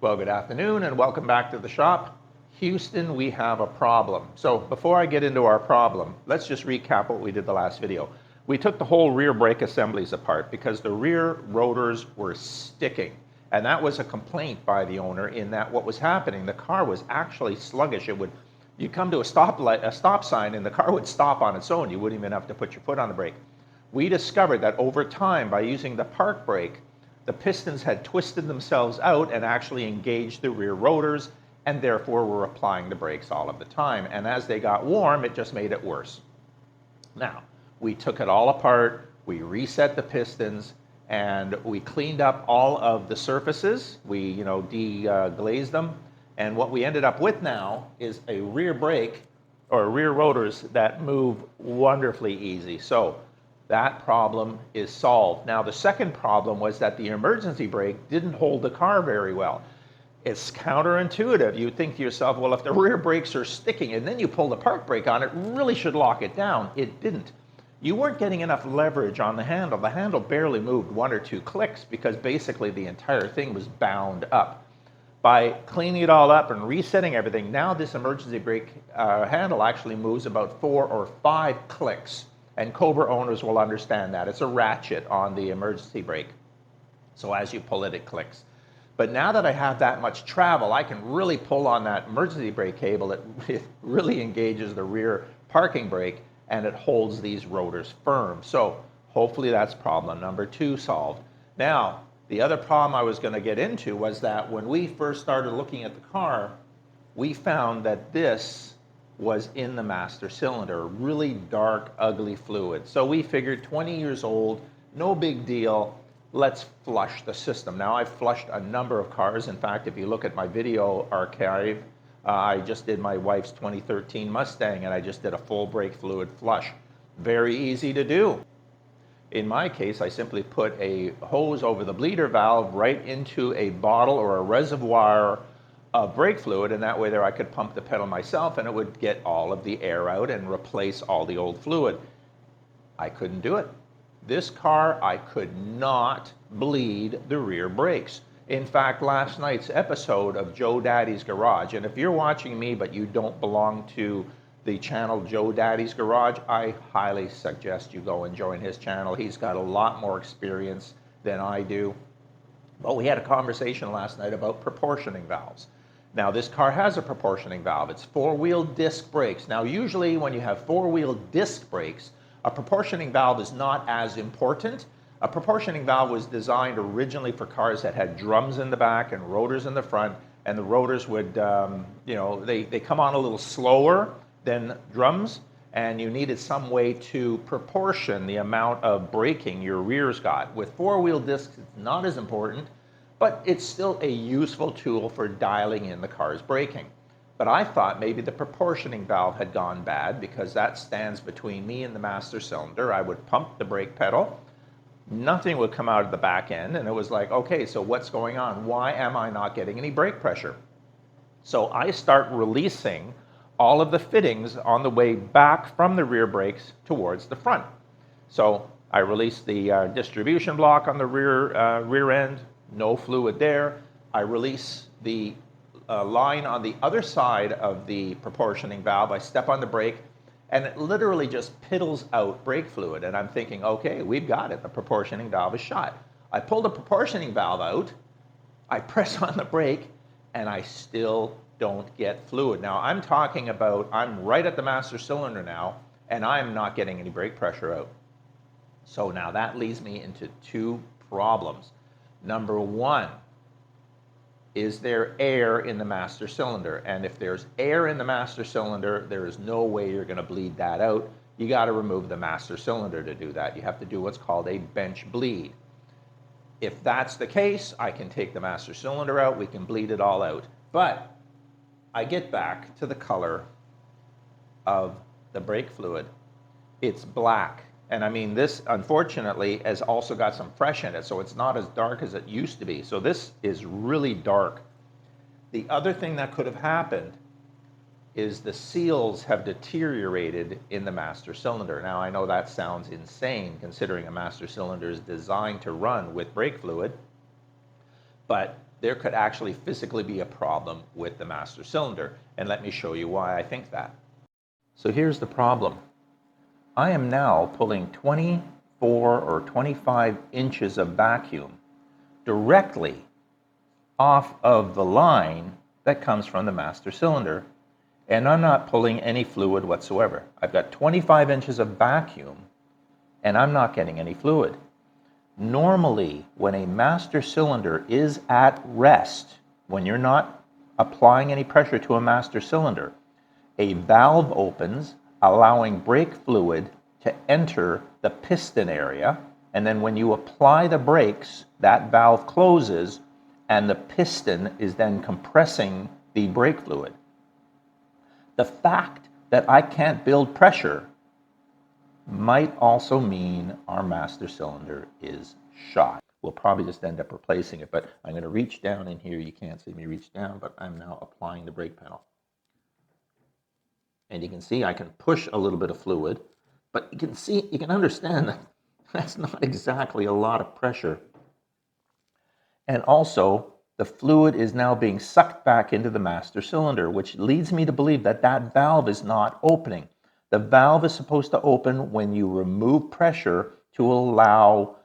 Well, good afternoon and welcome back to the shop. Houston, we have a problem. So before I get into our problem, let's just recap what we did the last video. We took the whole rear brake assemblies apart because the rear rotors were sticking. And that was a complaint by the owner in that what was happening, the car was actually sluggish. You'd come to a stop sign and the car would stop on its own. You wouldn't even have to put your foot on the brake. We discovered that over time, by using the park brake, the pistons had twisted themselves out and actually engaged the rear rotors, and therefore were applying the brakes all of the time. And as they got warm, it just made it worse. Now, we took it all apart, we reset the pistons, and we cleaned up all of the surfaces. We, deglazed them. And what we ended up with now is a rear brake, or rear rotors, that move wonderfully easy. So that problem is solved. Now, the second problem was that the emergency brake didn't hold the car very well. It's counterintuitive. You think to yourself, well, if the rear brakes are sticking and then you pull the park brake on, it really should lock it down. It didn't. You weren't getting enough leverage on the handle. The handle barely moved 1 or 2 clicks because basically the entire thing was bound up. By cleaning it all up and resetting everything, now this emergency brake handle actually moves about 4 or 5 clicks. And Cobra owners will understand that. It's a ratchet on the emergency brake. So as you pull it, it clicks. But now that I have that much travel, I can really pull on that emergency brake cable. It really engages the rear parking brake and it holds these rotors firm. So hopefully that's problem number 2 solved. Now, the other problem I was going to get into was that when we first started looking at the car, we found that this was in the master cylinder, really dark, ugly fluid. So we figured 20 years old, no big deal, let's flush the system. Now, I've flushed a number of cars. In fact, if you look at my video archive, I just did my wife's 2013 Mustang and I just did a full brake fluid flush. Very easy to do. In my case, I simply put a hose over the bleeder valve right into a bottle or a reservoir of brake fluid, and that way there I could pump the pedal myself and it would get all of the air out and replace all the old fluid. I couldn't do it. This car, I could not bleed the rear brakes. In fact, last night's episode of Joe Daddy's Garage, and if you're watching me but you don't belong to the channel Joe Daddy's Garage, I highly suggest you go and join his channel. He's got a lot more experience than I do. But we had a conversation last night about proportioning valves. Now, this car has a proportioning valve. It's 4-wheel disc brakes. Now, usually when you have 4-wheel disc brakes, a proportioning valve is not as important. A proportioning valve was designed originally for cars that had drums in the back and rotors in the front, and the rotors would, they come on a little slower than drums, and you needed some way to proportion the amount of braking your rears got. With 4-wheel discs, it's not as important, but it's still a useful tool for dialing in the car's braking. But I thought maybe the proportioning valve had gone bad because that stands between me and the master cylinder. I would pump the brake pedal, nothing would come out of the back end, and it was like, okay, so what's going on? Why am I not getting any brake pressure? So I start releasing all of the fittings on the way back from the rear brakes towards the front. So I release the distribution block on the rear end, no fluid there. I release the line on the other side of the proportioning valve. I step on the brake and it literally just piddles out brake fluid. And I'm thinking, okay, we've got it. The proportioning valve is shot. I pull the proportioning valve out, I press on the brake, and I still don't get fluid. Now, I'm talking about, I'm right at the master cylinder now, and I'm not getting any brake pressure out. So now that leads me into 2 problems. Number 1, is there air in the master cylinder? And if there's air in the master cylinder, there is no way you're going to bleed that out. You got to remove the master cylinder to do that. You have to do what's called a bench bleed. If that's the case, I can take the master cylinder out, we can bleed it all out. But I get back to the color of the brake fluid. It's black. And I mean, this, unfortunately, has also got some fresh in it, so it's not as dark as it used to be. So this is really dark. The other thing that could have happened is the seals have deteriorated in the master cylinder. Now, I know that sounds insane, considering a master cylinder is designed to run with brake fluid, but there could actually physically be a problem with the master cylinder. And let me show you why I think that. So here's the problem. I am now pulling 24 or 25 inches of vacuum directly off of the line that comes from the master cylinder, and I'm not pulling any fluid whatsoever. I've got 25 inches of vacuum and I'm not getting any fluid. Normally, when a master cylinder is at rest, when you're not applying any pressure to a master cylinder, a valve opens, allowing brake fluid to enter the piston area, and then when you apply the brakes, that valve closes, and the piston is then compressing the brake fluid. The fact that I can't build pressure might also mean our master cylinder is shot. We'll probably just end up replacing it, but I'm going to reach down in here. You can't see me reach down, but I'm now applying the brake pedal. And you can see I can push a little bit of fluid, but you can understand that that's not exactly a lot of pressure. And also, the fluid is now being sucked back into the master cylinder, which leads me to believe that that valve is not opening. The valve is supposed to open when you remove pressure to allow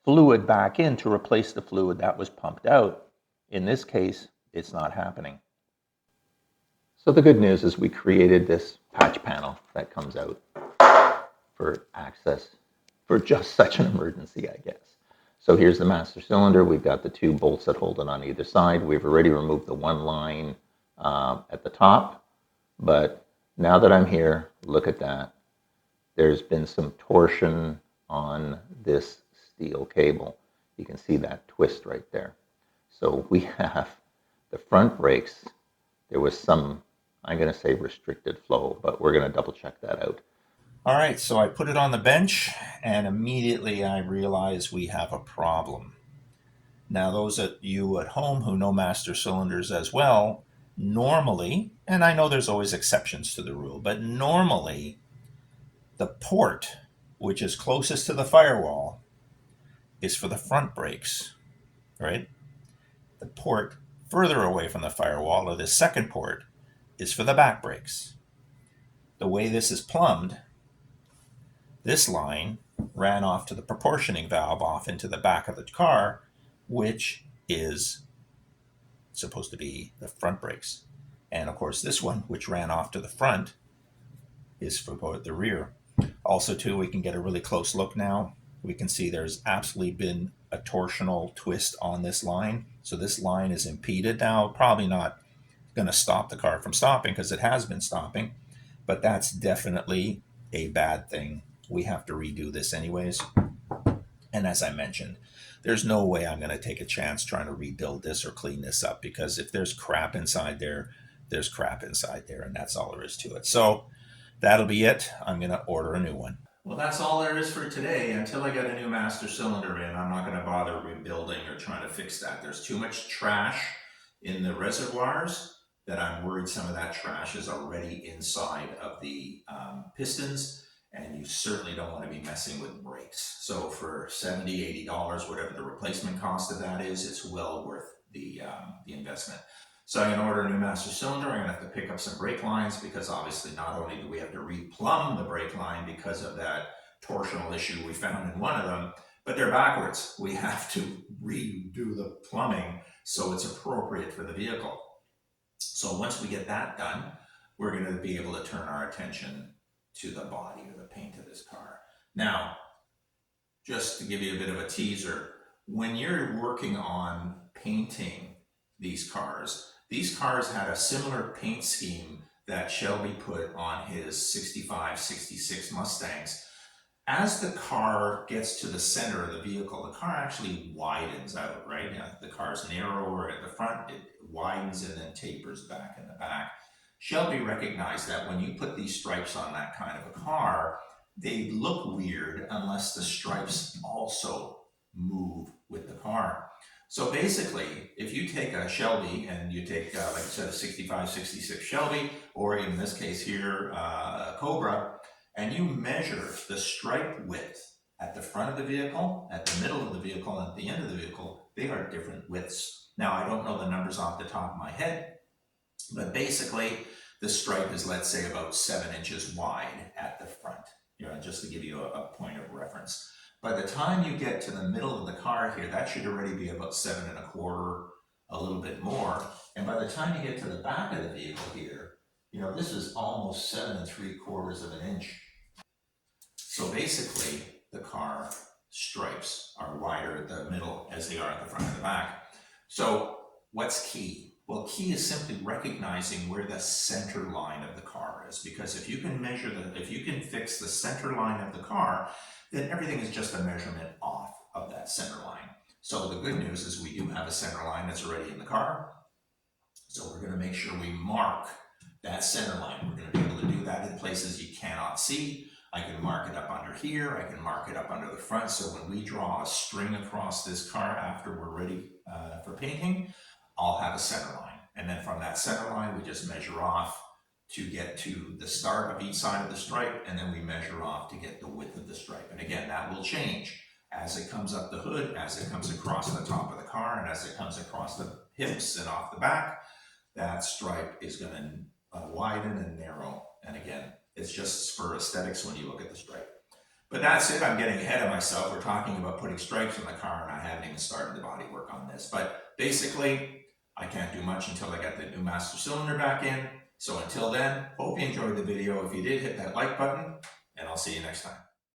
fluid back in to replace the fluid that was pumped out. In this case, it's not happening. So the good news is we created this patch panel that comes out for access for just such an emergency, I guess. So here's the master cylinder. We've got the two bolts that hold it on either side. We've already removed the one line at the top, but now that I'm here, look at that. There's been some torsion on this steel cable. You can see that twist right there. So we have the front brakes. There was some, I'm going to say restricted flow, but we're going to double check that out. All right, so I put it on the bench and immediately I realize we have a problem. Now, those of you at home who know master cylinders as well, normally, and I know there's always exceptions to the rule, but normally the port which is closest to the firewall is for the front brakes, right? The port further away from the firewall, or the second port, is for the back brakes. The way this is plumbed, this line ran off to the proportioning valve off into the back of the car, which is supposed to be the front brakes. And of course, this one, which ran off to the front, is for the rear. Also, too, we can get a really close look now. We can see there's absolutely been a torsional twist on this line. So this line is impeded now, probably not going to stop the car from stopping because it has been stopping, but that's definitely a bad thing. We have to redo this anyways. And as I mentioned, there's no way I'm going to take a chance trying to rebuild this or clean this up, because if there's crap inside there, there's crap inside there, and that's all there is to it. So that'll be it. I'm going to order a new one. Well, that's all there is for today. Until I get a new master cylinder in, I'm not going to bother rebuilding or trying to fix that. There's too much trash in the reservoirs that I'm worried some of that trash is already inside of the pistons, and you certainly don't want to be messing with brakes. So for $70, $80, whatever the replacement cost of that is, it's well worth the investment. So I'm going to order a new master cylinder. I'm going to have to pick up some brake lines, because obviously not only do we have to replumb the brake line because of that torsional issue we found in one of them, but they're backwards. We have to redo the plumbing so it's appropriate for the vehicle. So once we get that done, we're going to be able to turn our attention to the body or the paint of this car. Now, just to give you a bit of a teaser, when you're working on painting these cars had a similar paint scheme that Shelby put on his 65, 66 Mustangs. As the car gets to the center of the vehicle, the car actually widens out, right? Now, the car's narrower at the front, it widens and then tapers back in the back. Shelby recognized that when you put these stripes on that kind of a car, they look weird unless the stripes also move with the car. So basically, if you take a Shelby and you take, like I said, a 65, 66 Shelby, or in this case here, a Cobra, and you measure the stripe width at the front of the vehicle, at the middle of the vehicle, and at the end of the vehicle, they are different widths. Now, I don't know the numbers off the top of my head, but basically the stripe is, let's say, about 7 inches wide at the front, just to give you a point of reference. By the time you get to the middle of the car here, that should already be about 7 1/4, a little bit more. And by the time you get to the back of the vehicle here, this is almost 7 3/4 of an inch. So basically, the car stripes are wider at the middle as they are at the front and the back. So what's key? Well, key is simply recognizing where the center line of the car is, because if you can fix the center line of the car, then everything is just a measurement off of that center line. So the good news is we do have a center line that's already in the car. So we're going to make sure we mark that center line. We're going to be able to do that in places you cannot see. I can mark it up under here. I can mark it up under the front. So when we draw a string across this car after we're ready for painting, I'll have a center line. And then from that center line, we just measure off to get to the start of each side of the stripe, and then we measure off to get the width of the stripe. And again, that will change as it comes up the hood, as it comes across the top of the car, and as it comes across the hips and off the back. That stripe is going to widen and narrow. And again, it's just for aesthetics when you look at the stripe. But that's it. I'm getting ahead of myself. We're talking about putting stripes on the car, and I haven't even started the body work on this. But basically, I can't do much until I get the new master cylinder back in. So until then, hope you enjoyed the video. If you did, hit that like button, and I'll see you next time.